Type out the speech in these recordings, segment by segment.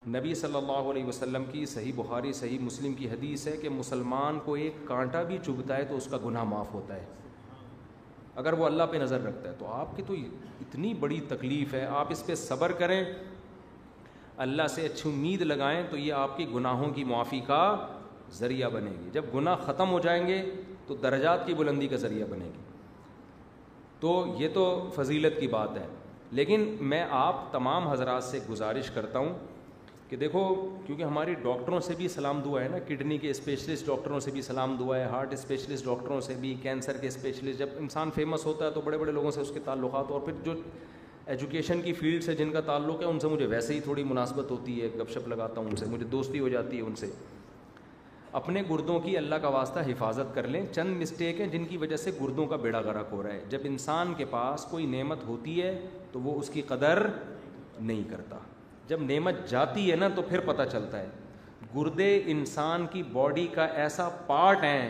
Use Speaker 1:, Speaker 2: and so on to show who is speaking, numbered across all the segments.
Speaker 1: نبی صلی اللہ علیہ وسلم کی صحیح بخاری صحیح مسلم کی حدیث ہے کہ مسلمان کو ایک کانٹا بھی چبھتا ہے تو اس کا گناہ معاف ہوتا ہے اگر وہ اللہ پہ نظر رکھتا ہے. تو آپ کی تو اتنی بڑی تکلیف ہے, آپ اس پہ صبر کریں, اللہ سے اچھی امید لگائیں, تو یہ آپ کی گناہوں کی معافی کا ذریعہ بنے گی. جب گناہ ختم ہو جائیں گے تو درجات کی بلندی کا ذریعہ بنے گی. تو یہ تو فضیلت کی بات ہے. لیکن میں آپ تمام حضرات سے گزارش کرتا ہوں کہ دیکھو, کیونکہ ہماری ڈاکٹروں سے بھی سلام دعا ہے نا, کڈنی کے اسپیشلسٹ ڈاکٹروں سے بھی سلام دعا ہے, ہارٹ اسپیشلسٹ ڈاکٹروں سے بھی, کینسر کے اسپیشلسٹ. جب انسان فیمس ہوتا ہے تو بڑے بڑے لوگوں سے اس کے تعلقات, اور پھر جو ایجوکیشن کی فیلڈ سے جن کا تعلق ہے ان سے مجھے ویسے ہی تھوڑی مناسبت ہوتی ہے, گپ شپ لگاتا ہوں ان سے, مجھے دوستی ہو جاتی ہے ان سے. اپنے گردوں کی اللہ کا واسطہ حفاظت کر لیں. چند مسٹیک ہیں جن کی وجہ سے گردوں کا بیڑا غرق ہو رہا ہے. جب انسان کے پاس کوئی نعمت ہوتی ہے تو وہ اس کی قدر نہیں کرتا, جب نعمت جاتی ہے نا تو پھر پتہ چلتا ہے. گردے انسان کی باڈی کا ایسا پارٹ ہیں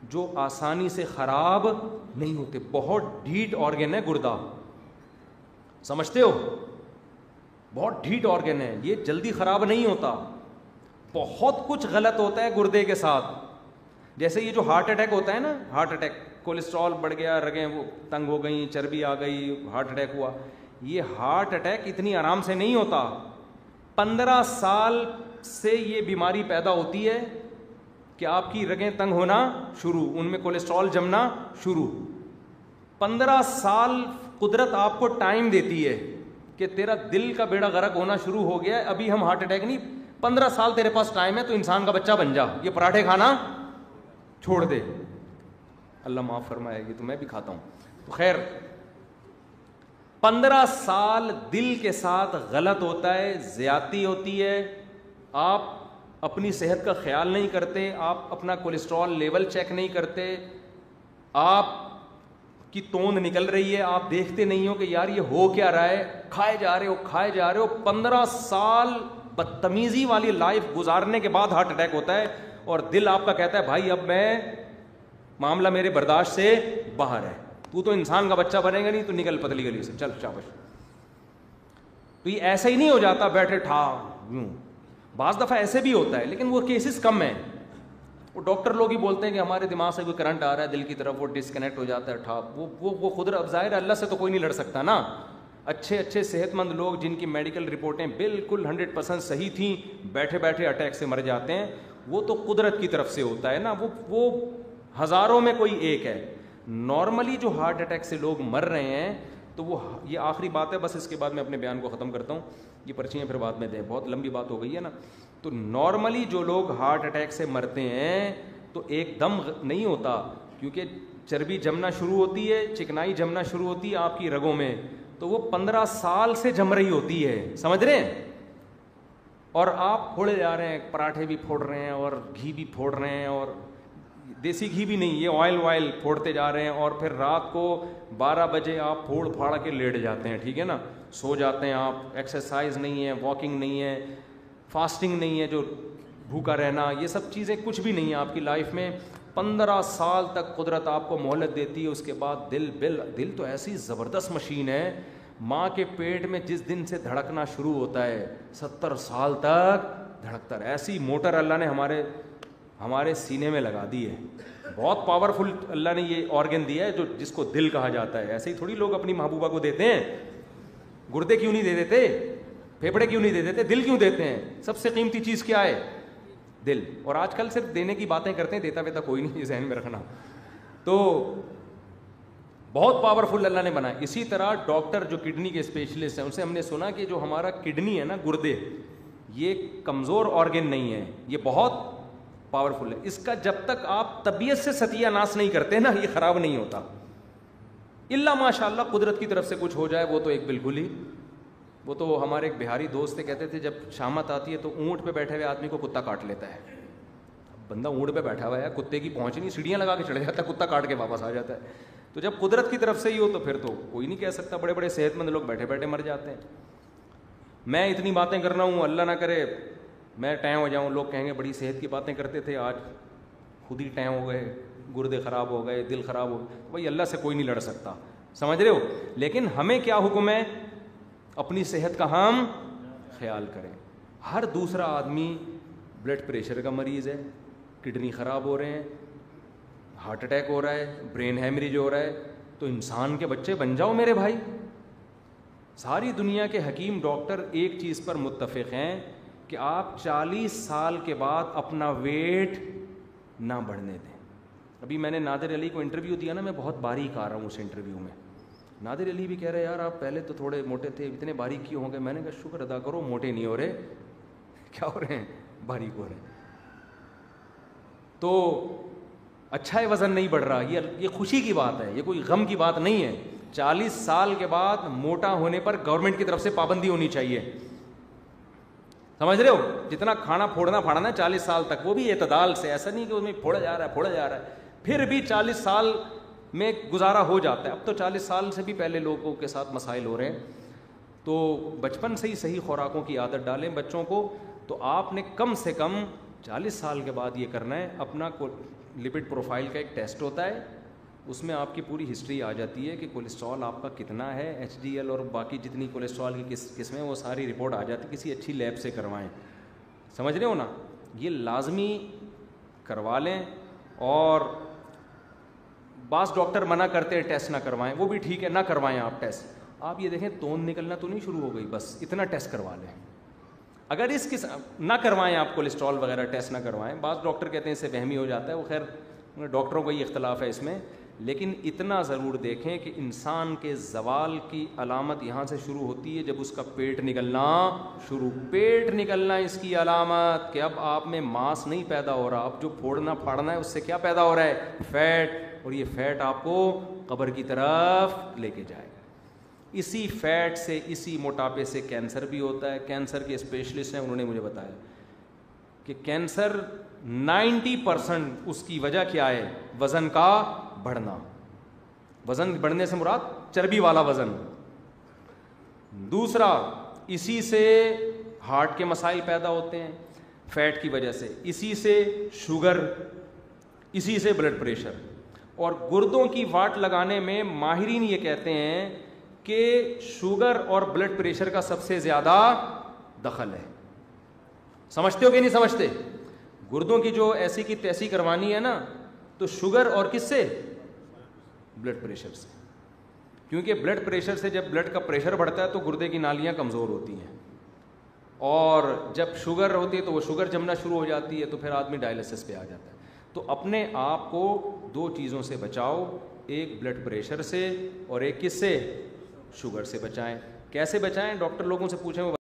Speaker 1: جو آسانی سے خراب نہیں ہوتے. بہت ڈھیٹ آرگن ہے گردہ, سمجھتے ہو, بہت ڈھیٹ آرگن ہے, یہ جلدی خراب نہیں ہوتا. بہت کچھ غلط ہوتا ہے گردے کے ساتھ. جیسے یہ جو ہارٹ اٹیک ہوتا ہے نا, ہارٹ اٹیک, کولیسٹرول بڑھ گیا, رگیں وہ تنگ ہو گئیں, چربی آ گئی, ہارٹ اٹیک ہوا. یہ ہارٹ اٹیک اتنی آرام سے نہیں ہوتا. 15 سال سے یہ بیماری پیدا ہوتی ہے کہ آپ کی رگیں تنگ ہونا شروع, ان میں کولیسٹرول جمنا شروع. 15 سال قدرت آپ کو ٹائم دیتی ہے کہ تیرا دل کا بیڑا غرق ہونا شروع ہو گیا ہے, ابھی ہم ہارٹ اٹیک نہیں, 15 سال تیرے پاس ٹائم ہے, تو انسان کا بچہ بن جا, یہ پراٹھے کھانا چھوڑ دے. اللہ معاف فرمائے گی تو میں بھی کھاتا ہوں. تو خیر, 15 سال دل کے ساتھ غلط ہوتا ہے, زیادتی ہوتی ہے, آپ اپنی صحت کا خیال نہیں کرتے, آپ اپنا کولیسٹرول لیول چیک نہیں کرتے, آپ کی توند نکل رہی ہے, آپ دیکھتے نہیں ہو کہ یار یہ ہو کیا رہا ہے, کھائے جا رہے ہو. 15 سال بدتمیزی والی لائف گزارنے کے بعد ہارٹ اٹیک ہوتا ہے, اور دل آپ کا کہتا ہے بھائی اب میں, معاملہ میرے برداشت سے باہر ہے, تو انسان کا بچہ بنے گا نہیں, تو نکل پتلی گلی سے, چل شاباش. تو یہ ایسا ہی نہیں ہو جاتا بیٹھے ٹھا یوں, بعض دفعہ ایسے بھی ہوتا ہے, لیکن وہ کیسز کم ہیں. وہ ڈاکٹر لوگ ہی بولتے ہیں کہ ہمارے دماغ سے کوئی کرنٹ آ رہا ہے دل کی طرف, وہ ڈسکنیکٹ ہو جاتا ہے ٹھا, وہ خود ظاہر اللہ سے تو کوئی نہیں لڑ سکتا نا. اچھے صحت مند لوگ جن کی میڈیکل رپورٹیں بالکل 100% صحیح تھیں, بیٹھے اٹیک سے مر جاتے ہیں, وہ تو قدرت کی طرف سے ہوتا ہے نا, وہ ہزاروں میں کوئی ایک ہے. نارملی جو ہارٹ اٹیک سے لوگ مر رہے ہیں, تو وہ, یہ آخری بات ہے بس, اس کے بعد میں اپنے بیان کو ختم کرتا ہوں, یہ پرچیاں پھر بعد میں دیں, بہت لمبی بات ہو گئی ہے نا. تو نارملی جو لوگ ہارٹ اٹیک سے مرتے ہیں تو ایک دم نہیں ہوتا, کیونکہ چربی جمنا شروع ہوتی ہے, چکنائی جمنا شروع ہوتی ہے آپ کی رگوں میں, تو وہ 15 سال سے جم رہی ہوتی ہے, سمجھ رہے ہیں. اور آپ پھوڑے جا رہے ہیں, پراٹھے بھی پھوڑ رہے ہیں اور گھی بھی پھوڑ رہے ہیں, اور دیسی گھی بھی نہیں, یہ آئل پھوڑتے جا رہے ہیں, اور پھر رات کو 12 بجے آپ پھوڑ پھاڑ کے لیٹ جاتے ہیں, ٹھیک ہے نا, سو جاتے ہیں آپ. ایکسرسائز نہیں ہے, واکنگ نہیں ہے, فاسٹنگ نہیں ہے, جو بھوکا رہنا, یہ سب چیزیں کچھ بھی نہیں ہے آپ کی لائف میں. 15 سال تک قدرت آپ کو مہلت دیتی ہے. اس کے بعد دل تو ایسی زبردست مشین ہے, ماں کے پیٹ میں جس دن سے دھڑکنا شروع ہوتا ہے 70 سال تک دھڑکتا ہے. ایسی موٹر اللہ نے ہمارے سینے میں لگا دی ہے. بہت پاورفل اللہ نے یہ آرگن دیا ہے جس کو دل کہا جاتا ہے. ایسے ہی تھوڑی لوگ اپنی محبوبہ کو دیتے ہیں. گردے کیوں نہیں دے دیتے, پھیپھڑے کیوں نہیں دے دیتے, دل کیوں دیتے ہیں؟ سب سے قیمتی چیز کیا ہے؟ دل. اور آج کل صرف دینے کی باتیں کرتے ہیں, دیتا ویتا کوئی نہیں, یہ ذہن میں رکھنا. تو بہت پاورفل اللہ نے بنایا. اسی طرح ڈاکٹر جو کڈنی کے اسپیشلسٹ ہیں, ان سے ہم نے سنا کہ جو ہمارا کڈنی ہے نا, گردے, یہ کمزور آرگن نہیں ہے, یہ بہت پاورفل ہے. اس کا جب تک آپ طبیعت سے ستیہ ناش نہیں کرتے نا, یہ خراب نہیں ہوتا. اللہ ماشاء اللہ قدرت کی طرف سے کچھ ہو جائے, وہ تو ایک بالکل ہی, وہ تو ہمارے ایک بہاری دوست سے کہتے تھے, جب شامت آتی ہے تو اونٹ پہ بیٹھے ہوئے آدمی کو کتا کاٹ لیتا ہے. بندہ اونٹ پہ بیٹھا ہوا ہے, کتے کی پہنچ نہیں, سیڑھیاں لگا کے چڑھ جاتا ہے, کتا کاٹ کے واپس آ جاتا ہے. تو جب قدرت کی طرف سے ہی ہو تو پھر تو کوئی نہیں کہہ سکتا. بڑے بڑے صحت مند لوگ بیٹھے بیٹھے مر جاتے ہیں. میں اتنی باتیں کر رہا ہوں, اللہ نہ کرے میں ٹائم ہو جاؤں, لوگ کہیں گے بڑی صحت کی باتیں کرتے تھے, آج خود ہی ٹائم ہو گئے, گردے خراب ہو گئے, دل خراب ہو گئے. بھائی اللہ سے کوئی نہیں لڑ سکتا, سمجھ رہے ہو. لیکن ہمیں کیا حکم ہے؟ اپنی صحت کا ہم خیال کریں. ہر دوسرا آدمی بلڈ پریشر کا مریض ہے, کڈنی خراب ہو رہے ہیں, ہارٹ اٹیک ہو رہا ہے, برین ہیمریج ہو رہا ہے. تو انسان کے بچے بن جاؤ میرے بھائی. ساری دنیا کے حکیم ڈاکٹر ایک چیز پر متفق ہیں کہ آپ 40 سال کے بعد اپنا ویٹ نہ بڑھنے دیں. ابھی میں نے نادر علی کو انٹرویو دیا نا, میں بہت باریک آ رہا ہوں اس انٹرویو میں. نادر علی بھی کہہ رہے یار آپ پہلے تو تھوڑے موٹے تھے, اتنے باریک کیوں ہو گئے؟ میں نے کہا شکر ادا کرو, موٹے نہیں ہو رہے. کیا ہو رہے ہیں؟ باریک ہو رہے ہیں. تو اچھا ہے وزن نہیں بڑھ رہا, یہ خوشی کی بات ہے, یہ کوئی غم کی بات نہیں ہے. 40 سال کے بعد موٹا ہونے پر گورنمنٹ کی طرف سے پابندی ہونی چاہیے. سمجھ رہے ہو؟ جتنا کھانا پھوڑنا پھاڑنا ہے 40 سال تک, وہ بھی اعتدال سے, ایسا نہیں کہ اس میں پھوڑا جا رہا ہے. پھر بھی 40 سال میں گزارا ہو جاتا ہے. اب تو 40 سال سے بھی پہلے لوگوں کے ساتھ مسائل ہو رہے ہیں. تو بچپن سے ہی صحیح خوراکوں کی عادت ڈالیں بچوں کو. تو آپ نے کم سے کم 40 سال کے بعد یہ کرنا ہے. اپنا لپڈ پروفائل کا ایک ٹیسٹ ہوتا ہے, اس میں آپ کی پوری ہسٹری آ جاتی ہے کہ کولیسٹرول آپ کا کتنا ہے, ایچ ڈی ایل اور باقی جتنی کولیسٹرول کی قسمیں, وہ ساری رپورٹ آ جاتی ہے. کسی اچھی لیب سے کروائیں. سمجھ رہے ہو نا؟ یہ لازمی کروا لیں. اور بعض ڈاکٹر منع کرتے ہیں ٹیسٹ نہ کروائیں, وہ بھی ٹھیک ہے, نہ کروائیں آپ ٹیسٹ. آپ یہ دیکھیں توند نکلنا تو نہیں شروع ہو گئی, بس اتنا ٹیسٹ کروا لیں. اگر اس نہ کروائیں آپ کولیسٹرول وغیرہ ٹیسٹ نہ کروائیں. بعض ڈاکٹر کہتے ہیں اس سے وہمی ہو جاتا ہے, وہ خیر ڈاکٹروں کا ہی اختلاف ہے اس میں. لیکن اتنا ضرور دیکھیں کہ انسان کے زوال کی علامت یہاں سے شروع ہوتی ہے جب اس کا پیٹ نکلنا پیٹ نکلنا اس کی علامت کہ اب آپ میں ماس نہیں پیدا ہو رہا, اب جو پھوڑنا پھاڑنا ہے اس سے کیا پیدا ہو رہا ہے؟ فیٹ. اور یہ فیٹ آپ کو قبر کی طرف لے کے جائے گا. اسی فیٹ سے, اسی موٹاپے سے کینسر بھی ہوتا ہے. کینسر کے اسپیشلسٹ ہیں, انہوں نے مجھے بتایا کہ کینسر 90% اس کی وجہ کیا ہے؟ وزن کا بڑھنا. وزن بڑھنے سے مراد چربی والا وزن. دوسرا, اسی سے ہارٹ کے مسائل پیدا ہوتے ہیں فیٹ کی وجہ سے, اسی سے شوگر, اسی سے بلڈ پریشر. اور گردوں کی واٹ لگانے میں ماہرین یہ کہتے ہیں کہ شوگر اور بلڈ پریشر کا سب سے زیادہ دخل ہے. سمجھتے ہو کہ نہیں سمجھتے؟ گردوں کی جو ایسی کی تیسی کروانی ہے نا, تو شوگر اور کس سے؟ بلڈ پریشر سے. کیونکہ بلڈ پریشر سے جب بلڈ کا پریشر بڑھتا ہے تو گردے کی نالیاں کمزور ہوتی ہیں, اور جب شوگر ہوتی ہے تو وہ شوگر جمنا شروع ہو جاتی ہے, تو پھر آدمی ڈائلسس پہ آ جاتا ہے. تو اپنے آپ کو 2 چیزوں سے بچاؤ, ایک بلڈ پریشر سے اور ایک کس سے؟ شوگر سے بچائیں. کیسے بچائیں؟ ڈاکٹر لوگوں سے پوچھیں, وہ